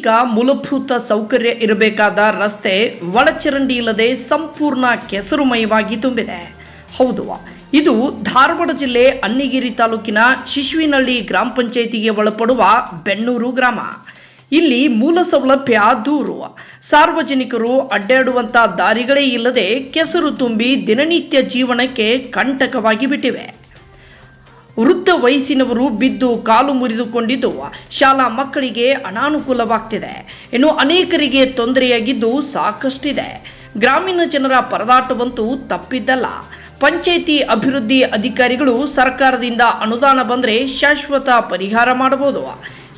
ಸಾರ್ವಜನಿಕ ಮೂಲಭೂತ ಸೌಕರ್ಯ ಇರಬೇಕಾದ ರಸ್ತೆ ಒಳಚರಂಡಿ ಇಲ್ಲದೆ ಸಂಪೂರ್ಣ ಕೆಸರುಮಯವಾಗಿ ತುಂಬಿದೆ. ಹೌದು, ಇದು ಧಾರವಾಡ ಜಿಲ್ಲೆ ಅನ್ನಿಗಿರಿ ತಾಲೂಕಿನ ಶಿಶುವಿನಹಳ್ಳಿ ಗ್ರಾಮ ಪಂಚಾಯಿತಿಗೆ ಒಳಪಡುವ ಬೆನ್ನೂರು ಗ್ರಾಮ. ಇಲ್ಲಿ ಮೂಲ ಸೌಲಭ್ಯ ದೂರು, ಸಾರ್ವಜನಿಕರು ಅಡ್ಡಾಡುವಂತ ದಾರಿಗಳೇ ಇಲ್ಲದೆ ಕೆಸರು ತುಂಬಿ ದಿನನಿತ್ಯ ಜೀವನಕ್ಕೆ ಕಂಟಕವಾಗಿ ಬಿಟ್ಟಿವೆ. ವೃದ್ಧ ವಯಸ್ಸಿನವರು ಬಿದ್ದು ಕಾಲು ಮುರಿದುಕೊಂಡಿದ್ದು ಶಾಲಾ ಮಕ್ಕಳಿಗೆ ಅನಾನುಕೂಲವಾಗ್ತಿದೆ. ಇನ್ನು ಅನೇಕರಿಗೆ ತೊಂದರೆಯಾಗಿದ್ದು ಸಾಕಷ್ಟಿದೆ. ಗ್ರಾಮೀಣ ಜನರ ಪರದಾಟವಂತೂ ತಪ್ಪಿದ್ದಲ್ಲ. ಪಂಚಾಯಿತಿ ಅಭಿವೃದ್ಧಿ ಅಧಿಕಾರಿಗಳು ಸರ್ಕಾರದಿಂದ ಅನುದಾನ ಬಂದರೆ ಶಾಶ್ವತ ಪರಿಹಾರ ಮಾಡಬಹುದು.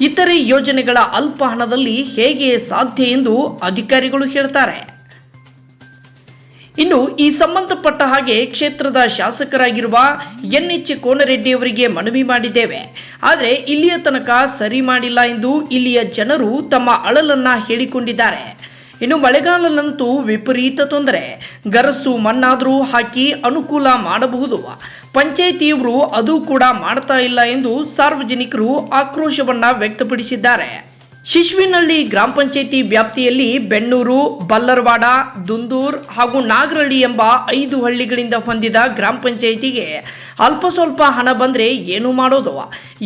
ಇತರೆ ಯೋಜನೆಗಳ ಅಲ್ಪ ಹಣದಲ್ಲಿ ಹೇಗೆ ಸಾಧ್ಯ ಎಂದು ಅಧಿಕಾರಿಗಳು ಹೇಳ್ತಾರೆ. ಇನ್ನು ಈ ಸಂಬಂಧಪಟ್ಟ ಹಾಗೆ ಕ್ಷೇತ್ರದ ಶಾಸಕರಾಗಿರುವ ಎನ್.ಎಚ್. ಕೋನರೆಡ್ಡಿ ಅವರಿಗೆ ಮನವಿ ಮಾಡಿದ್ದೇವೆ. ಆದರೆ ಇಲ್ಲಿಯ ತನಕ ಸರಿ ಮಾಡಿಲ್ಲ ಎಂದು ಇಲ್ಲಿಯ ಜನರು ತಮ್ಮ ಅಳಲನ್ನ ಹೇಳಿಕೊಂಡಿದ್ದಾರೆ. ಇನ್ನು ಮಳೆಗಾಲದಂತೂ ವಿಪರೀತ ತೊಂದರೆ, ಗರಸು ಮಣ್ಣಾದರೂ ಹಾಕಿ ಅನುಕೂಲ ಮಾಡಬಹುದು. ಪಂಚಾಯಿತಿಯವರು ಅದು ಕೂಡ ಮಾಡ್ತಾ ಇಲ್ಲ ಎಂದು ಸಾರ್ವಜನಿಕರು ಆಕ್ರೋಶವನ್ನ ವ್ಯಕ್ತಪಡಿಸಿದ್ದಾರೆ. ಶಿಶುವಿನಹಳ್ಳಿ ಗ್ರಾಮ ಪಂಚಾಯಿತಿ ವ್ಯಾಪ್ತಿಯಲ್ಲಿ ಬೆನ್ನೂರು, ಬಲ್ಲರವಾಡ, ದುಂದೂರ್ ಹಾಗೂ ನಾಗರಹಳ್ಳಿ ಎಂಬ 5 ಹಳ್ಳಿಗಳಿಂದ ಹೊಂದಿದ ಗ್ರಾಮ ಪಂಚಾಯಿತಿಗೆ ಅಲ್ಪ ಸ್ವಲ್ಪ ಹಣ ಬಂದ್ರೆ ಏನು ಮಾಡೋದು,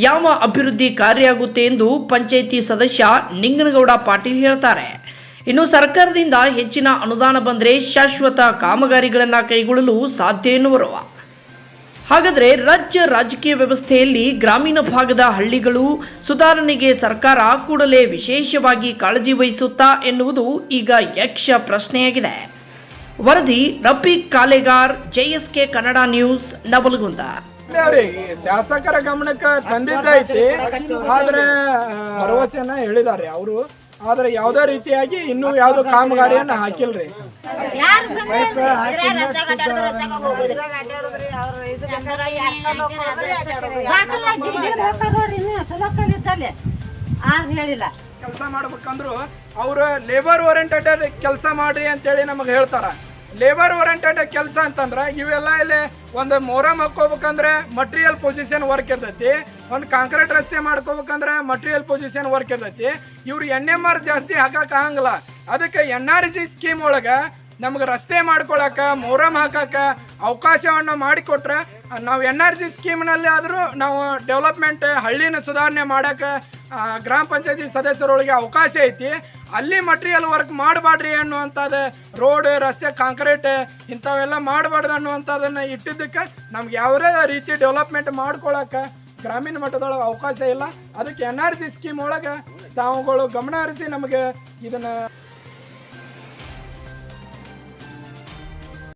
ಯಾವ ಅಭಿವೃದ್ಧಿ ಕಾರ್ಯ ಆಗುತ್ತೆ ಎಂದು ಪಂಚಾಯಿತಿ ಸದಸ್ಯ ನಿಂಗನಗೌಡ ಪಾಟೀಲ್ ಹೇಳ್ತಾರೆ. ಇನ್ನು ಸರ್ಕಾರದಿಂದ ಹೆಚ್ಚಿನ ಅನುದಾನ ಬಂದ್ರೆ ಶಾಶ್ವತ ಕಾಮಗಾರಿಗಳನ್ನ ಕೈಗೊಳ್ಳಲು ಸಾಧ್ಯ ಎನ್ನುವರು. ಹಾಗಾದರೆ ರಾಜ್ಯ ರಾಜಕೀಯ ವ್ಯವಸ್ಥೆಯಲ್ಲಿ ಗ್ರಾಮೀಣ ಭಾಗದ ಹಳ್ಳಿಗಳು ಸುಧಾರಣೆಗೆ ಸರ್ಕಾರ ಕೂಡಲೇ ವಿಶೇಷವಾಗಿ ಕಾಳಜಿ ವಹಿಸುತ್ತಾ ಎನ್ನುವುದು ಈಗ ಯಕ್ಷ ಪ್ರಶ್ನೆಯಾಗಿದೆ. ವರದಿ ರಫೀಕ್ ಕಾಲೇಗಾರ್, JSK ಕನ್ನಡ ನ್ಯೂಸ್, ನವಲಗುಂದ. ಶಾಸಕರ ಗಮನಕ್ಕೆ ತಂದಿದ್ದೈತಿ, ಆದ್ರೆ ಭರವಸೆಯನ್ನ ಹೇಳಿದ್ದಾರೆ ಅವರು. ಆದ್ರೆ ಯಾವುದೇ ರೀತಿಯಾಗಿ ಇನ್ನೂ ಯಾವ್ದು ಕಾಮಗಾರಿಯನ್ನ ಹಾಕಿಲ್ರಿ. ಕೆಲಸ ಮಾಡ್ಬೇಕಂದ್ರು ಅವ್ರು ಲೇಬರ್ ಓರಿಯೆಂಟೆಡ್ ಕೆಲಸ ಮಾಡ್ರಿ ಅಂತೇಳಿ ನಮಗೆ ಹೇಳ್ತಾರ. ಲೇಬರ್ ಓರಿಯೆಂಟೆಡ್ ಕೆಲಸ ಅಂತಂದ್ರೆ ಇವೆಲ್ಲ ಇಲ್ಲಿ ಒಂದು ಮೊರಮ್ ಹಾಕೋಬೇಕಂದ್ರೆ ಮಟೀರಿಯಲ್ ಪೊಸಿಷನ್ ವರ್ಕ್ ಇರ್ತೈತಿ, ಒಂದು ಕಾಂಕ್ರೀಟ್ ರಸ್ತೆ ಮಾಡ್ಕೋಬೇಕಂದ್ರೆ ಮಟೀರಿಯಲ್ ಪೊಸಿಷನ್ ವರ್ಕ್ ಇರ್ತೈತಿ. ಇವ್ರು NMR ಜಾಸ್ತಿ ಹಾಕಕ್ ಆಗಂಗಿಲ್ಲ. ಅದಕ್ಕೆ NRG ಸ್ಕೀಮ್ ಒಳಗೆ ನಮ್ಗೆ ರಸ್ತೆ ಮಾಡ್ಕೊಳಕ, ಮೊರಮ್ ಹಾಕಕ ಅವಕಾಶವನ್ನು ಮಾಡಿಕೊಟ್ರೆ ನಾವು NRG ಸ್ಕೀಮ್ನಲ್ಲಿ ಆದರೂ ನಾವು ಡೆವಲಪ್ಮೆಂಟ್ ಹಳ್ಳಿನ ಸುಧಾರಣೆ ಮಾಡೋಕೆ ಗ್ರಾಮ ಪಂಚಾಯತಿ ಸದಸ್ಯರೊಳಗೆ ಅವಕಾಶ ಐತಿ. ಅಲ್ಲಿ ಮಟೀರಿಯಲ್ ವರ್ಕ್ ಮಾಡಬಾರ್ರಿ ಅನ್ನುವಂಥದ್ದು, ರೋಡ್ ರಸ್ತೆ ಕಾಂಕ್ರೀಟ್ ಇಂಥವೆಲ್ಲ ಮಾಡಬಾರ್ದು ಅನ್ನುವಂಥದ್ದನ್ನು ಇಟ್ಟಿದ್ದಕ್ಕೆ ನಮ್ಗೆ ಯಾವುದೇ ರೀತಿ ಡೆವಲಪ್ಮೆಂಟ್ ಮಾಡ್ಕೊಳಕ್ಕೆ ಗ್ರಾಮೀಣ ಮಟ್ಟದೊಳಗೆ ಅವಕಾಶ ಇಲ್ಲ. ಅದಕ್ಕೆ NRG ಸ್ಕೀಮ್ ಒಳಗೆ ತಾವುಗಳು ಗಮನ ಹರಿಸಿ ನಮಗೆ ಇದನ್ನು